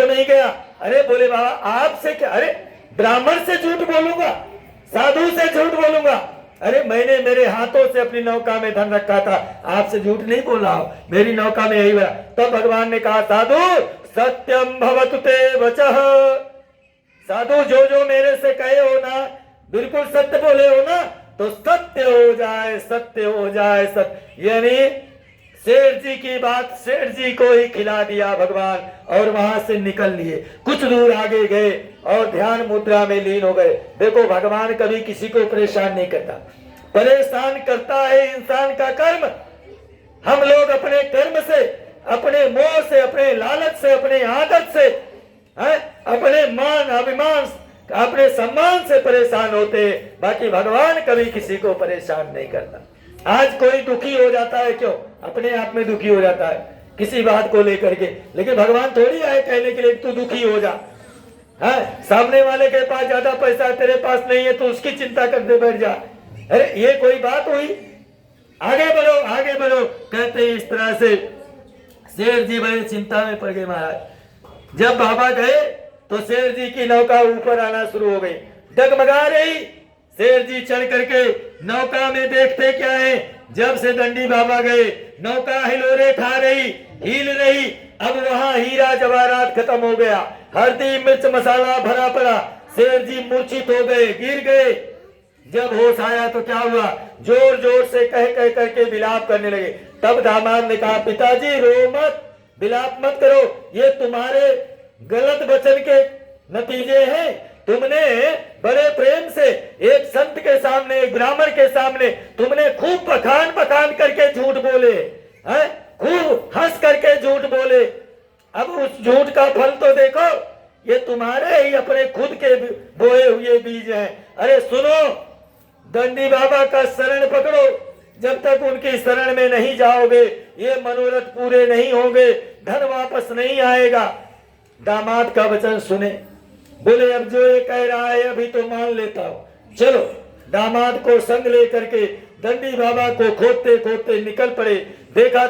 नहीं गया। अरे बोले बाबा आपसे क्या, अरे ब्राह्मण से झूठ बोलूंगा, साधु से झूठ बोलूंगा? अरे मैंने मेरे हाथों से अपनी नौका में धन रखा था, आपसे झूठ नहीं बोल रहा हूं, मेरी नौका में यही बना। तब भगवान ने कहा साधु सत्यम भवतु ते वचः, साधु जो जो मेरे से कहे हो ना बिल्कुल सत्य बोले हो ना, तो सत्य हो जाए, सत्य हो जाए। सत्य यानी सेठ जी की बात सेठ जी को ही खिला दिया भगवान, और वहां से निकल लिए। कुछ दूर आगे गए और ध्यान मुद्रा में लीन हो गए। देखो भगवान कभी किसी को परेशान नहीं करता, परेशान करता है इंसान का कर्म। हम लोग अपने कर्म से, अपने मोह से, अपने लालच से, अपने आदत से, अपने मान अभिमान, अपने सम्मान से परेशान होते, बाकी भगवान कभी किसी को परेशान नहीं करता। आज कोई दुखी हो जाता है, क्यों? अपने आप में दुखी हो जाता है किसी बात को लेकर के, लेकिन भगवान थोड़ी आए कहने के लिए तू दुखी हो जा। सामने वाले के पास ज्यादा पैसा तेरे पास नहीं है तो उसकी चिंता करते बैठ जा। अरे ये कोई बात हुई? आगे बढ़ो, आगे बढ़ो। कहते हैं इस तरह से शेर जी बड़े चिंता में पड़ गए महाराज। जब बाबा गए तो शेर जी की नौका ऊपर आना शुरू हो गई, डगमगा रही। शेर जी चढ़ करके नौका में देखते क्या है, जब से दंडी बाबा गए नौका हिलोरे खा रही, हिल रही। अब वहां हीरा जवाहरात खत्म हो गया, हल्दी मिर्च मसाला भरा पड़ा। शेर जी मूर्छित हो गए, गिर गए। जब होश आया तो क्या हुआ, जोर जोर से कह कह करके विलाप करने लगे। तब दामाद ने कहा पिताजी रो मत, विलाप मत करो, ये तुम्हारे गलत वचन के नतीजे हैं। तुमने बड़े प्रेम से एक संत के सामने, एक ब्राह्मण के सामने तुमने खूब बखान बखान करके झूठ बोले, खूब हंस करके झूठ बोले। अब उस झूठ का फल तो देखो, ये तुम्हारे ही अपने खुद के बोए हुए बीज हैं। अरे सुनो, दंडी बाबा का शरण पकड़ो, जब तक उनकी शरण में नहीं जाओगे ये मनोरथ पूरे नहीं होंगे, धन वापस नहीं आएगा। दामाद का वचन सुने, बोले अब जो ये कह रहा है अभी तो मान लेता हूं। चलो, दामाद को संग लेकर के दंडी बाबा को खोदते खोदते निकल पड़े। देखा